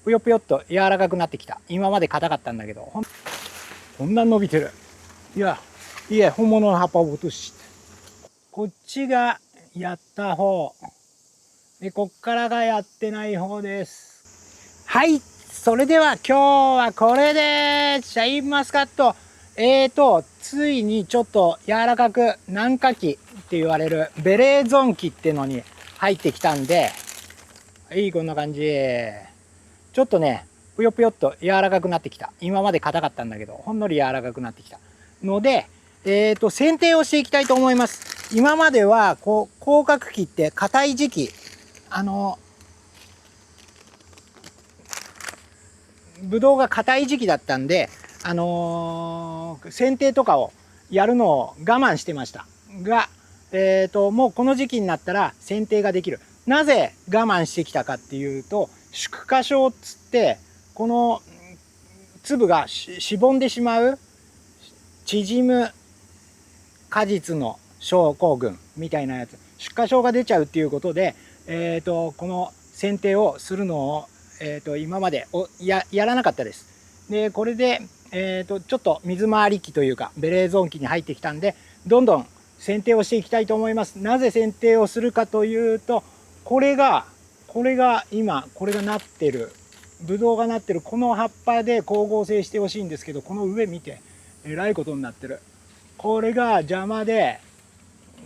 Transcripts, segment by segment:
ぷよぷよっと柔らかくなってきた。今まで硬かったんだけど、こんな伸びてる。いや本物の葉っぱを落として、こっちがやった方で、こっからがやってない方です。はい、それでは今日はこれでシャインマスカット、ついにちょっと柔らかく軟化期って言われるベレーゾン期っていうのに入ってきたんで、はい、こんな感じ。ちょっとね、ぷよぷよっと柔らかくなってきた。今まで硬かったんだけど、ほんのり柔らかくなってきたので、剪定をしていきたいと思います。今まではこう広角期って硬い時期、ブドウが硬い時期だったんで、剪定とかをやるのを我慢してましたが、もうこの時期になったら剪定ができる。なぜ我慢してきたかっていうと、縮果症っつってこの粒がしぼんでしまう、縮む果実の症候群みたいなやつ、出荷症が出ちゃうっていうことで、この剪定をするのを、今までやらなかったです。でこれで、ちょっと水回り期というかベレーゾーン期に入ってきたんで、どんどん剪定をしていきたいと思います。なぜ剪定をするかというと、これが今これがなってる、ブドウがなってるこの葉っぱで光合成してほしいんですけど、この上見てえらいことになってる。これが邪魔で、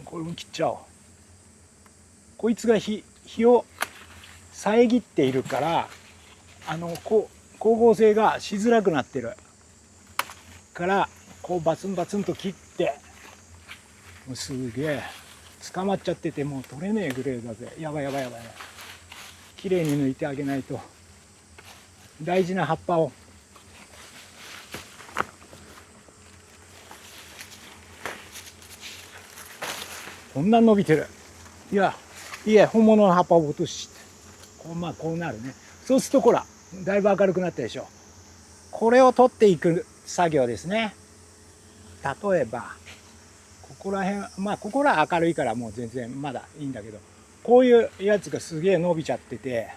これも切っちゃおう。こいつが日を遮っているから、光合成がしづらくなってるから、こうバツンバツンと切って、もうすげえ捕まっちゃってて、もう取れねえグレーだぜ。やばい。きれいに抜いてあげないと。大事な葉っぱを。こんな伸びてる。いや本物の葉っぱを落として、こうなるね。そうするとほら、だいぶ明るくなったでしょ。これを取っていく作業ですね。例えばここら辺、ここら明るいからもう全然まだいいんだけど、こういうやつがすげえ伸びちゃってて、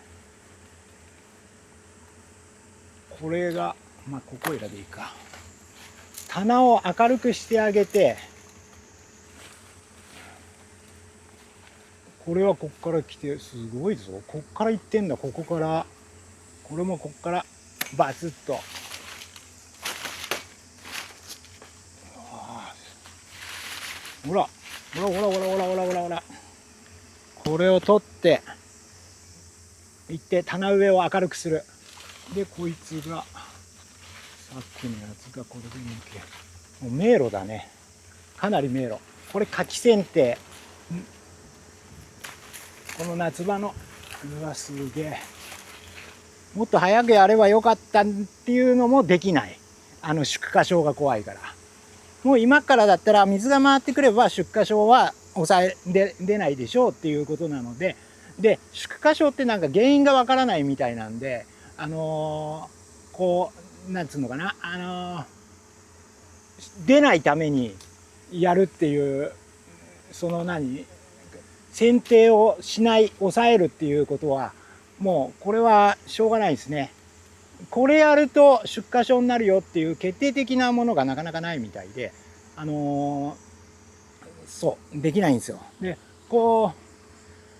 これがここいらでいいか。棚を明るくしてあげて、これはこっから来て、すごいぞ。こっから行ってんだ。ここから、これもこっからバツッと。ほらこれを取っていって、棚上を明るくする。でこいつがさっきのやつがこれで抜け、もう迷路だね。かなり迷路。これ夏季剪定。この夏場の、うわすげえ、もっと早くやればよかったっていうのもできない。出荷症が怖いから。もう今からだったら水が回ってくれば出荷症は抑え出ないでしょうっていうことなので、出荷症ってなんか原因がわからないみたいなんで、こうなんつうのかな、出ないためにやるっていう、その剪定をしない、抑えるっていうことはもうこれはしょうがないですね。これやると出荷症になるよっていう決定的なものがなかなかないみたいで、そうできないんですよ。でこ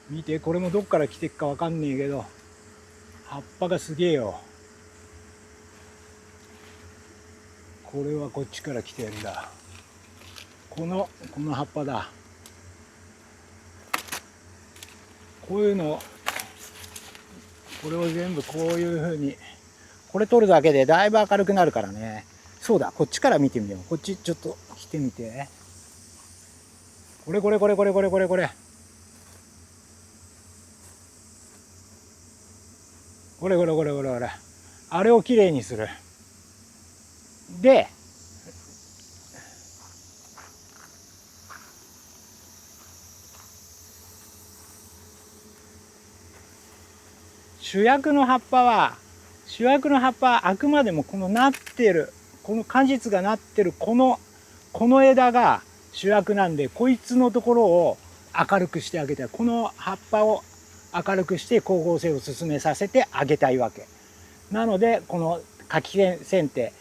う見て、これもどっから来てっかわかんねえけど、葉っぱがすげえよ。これはこっちから来てんだ。この葉っぱだ。こういうの、これを全部こういうふうに、これ取るだけでだいぶ明るくなるからね。そうだ、こっちから見てみよう。こっちちょっと来てみて。これ。あれをきれいにする。で、主役の葉っぱはあくまでもこのなってる、この果実がなってるこの枝が主役なんで、こいつのところを明るくしてあげたい。この葉っぱを明るくして光合成を進めさせてあげたいわけなのでこの柿剪定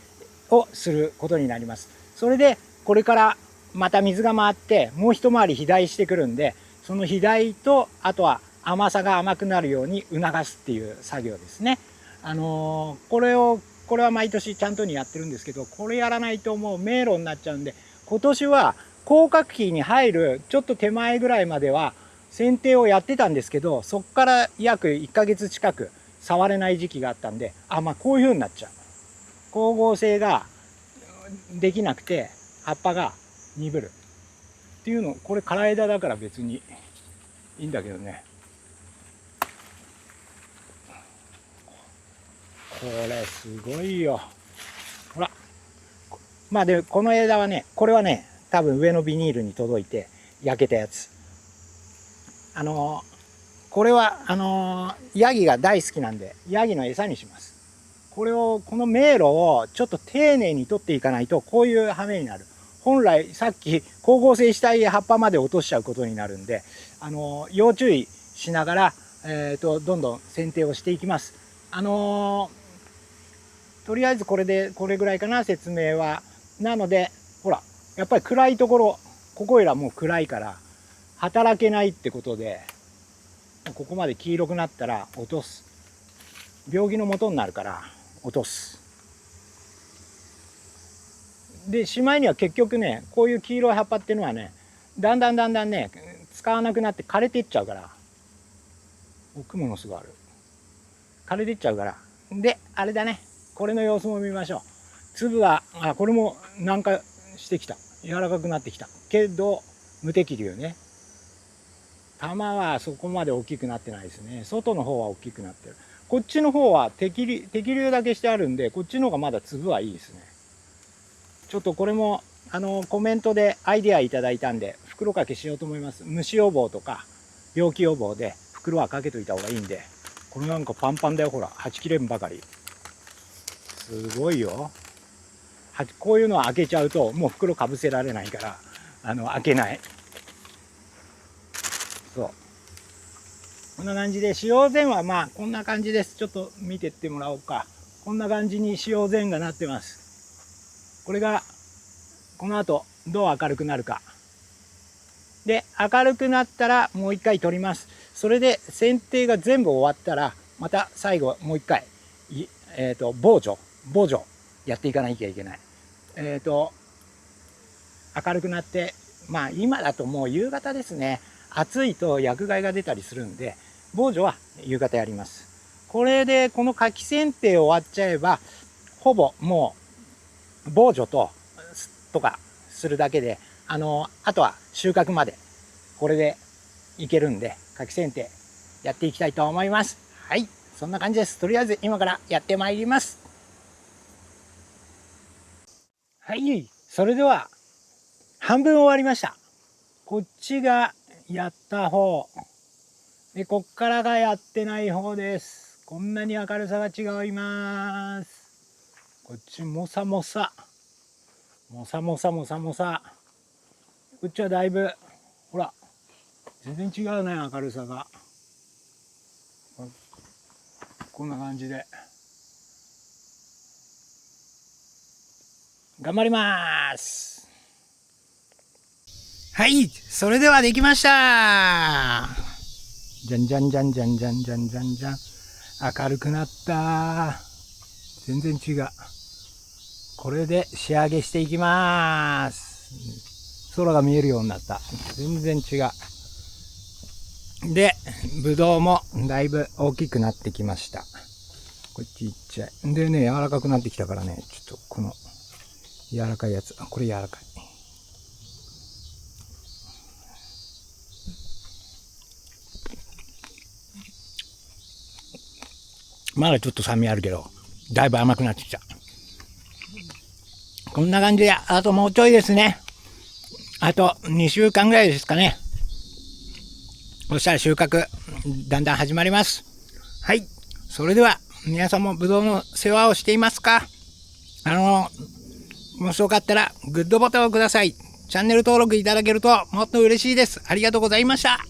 をすることになります。それでこれからまた水が回ってもう一回り肥大してくるんで、その肥大とあとは甘さが甘くなるように促すっていう作業ですね。これは毎年ちゃんとにやってるんですけど、これやらないともう迷路になっちゃうんで、今年は広角期に入るちょっと手前ぐらいまでは剪定をやってたんですけど、そこから約1ヶ月近く触れない時期があったんで、こういう風になっちゃう。光合成ができなくて葉っぱが鈍るっていうの、これ枯枝だから別にいいんだけどね。これすごいよ。ほら。でこの枝はね、これはね多分上のビニールに届いて焼けたやつ。これはヤギが大好きなんでヤギの餌にします。この迷路をちょっと丁寧に取っていかないとこういう羽目になる。本来さっき光合成したい葉っぱまで落としちゃうことになるんで、要注意しながら、どんどん剪定をしていきます。とりあえずこれぐらいかな、説明は。なのでほら、やっぱり暗いところ、ここいらもう暗いから働けないってことで、ここまで黄色くなったら落とす。病気の元になるから落とす。でしまいには結局ね、こういう黄色い葉っぱっていうのはね、だんだんね使わなくなって枯れていっちゃうから、奥ものすごいある、枯れていっちゃうから。であれだね、これの様子も見ましょう。粒はこれも軟化してきた、柔らかくなってきたけど無適流ね。玉はそこまで大きくなってないですね。外の方は大きくなってる。こっちの方は適流だけしてあるんで、こっちの方がまだ粒はいいですね。ちょっとこれもコメントでアイデアいただいたんで袋掛けしようと思います。虫予防とか病気予防で袋はかけといた方がいいんで。これなんかパンパンだよ、ほら、はち切れんばかり。すごいよ。こういうのは開けちゃうともう袋かぶせられないから開けない。そう、こんな感じで使用前はこんな感じです。ちょっと見てってもらおうか。こんな感じに使用前がなってます。これがこの後どう明るくなるかで、明るくなったらもう一回取ります。それで剪定が全部終わったらまた最後もう一回防除やっていかなきゃいけない。明るくなって今だともう夕方ですね。暑いと薬害が出たりするんで防除は夕方やります。これでこの柿剪定終わっちゃえばほぼもう防除とかするだけであとは収穫までこれでいけるんで、柿剪定やっていきたいと思います。はい、そんな感じです。とりあえず今からやってまいります。はい、それでは半分終わりました。こっちがやった方で、こっからがやってない方です。こんなに明るさが違います。こっちもさもさこっちはだいぶほら全然違うね、明るさが。こんな感じで頑張ります。はい、それではできました。じゃんじゃんじゃんじゃんじゃんじゃんじゃんじゃん、明るくなった。全然違う。これで仕上げしていきます。空が見えるようになった。全然違う。でぶどうもだいぶ大きくなってきました。こっちいっちゃいでね、柔らかくなってきたからね、ちょっとこの柔らかいやつ、これ柔らかい。まだちょっと酸味あるけどだいぶ甘くなってきた。こんな感じであともうちょいですね。あと2週間ぐらいですかね。そしたら収穫だんだん始まります。はい、それでは皆さんもぶどうの世話をしていますか？もしよかったらグッドボタンをください。チャンネル登録いただけるともっと嬉しいです。ありがとうございました。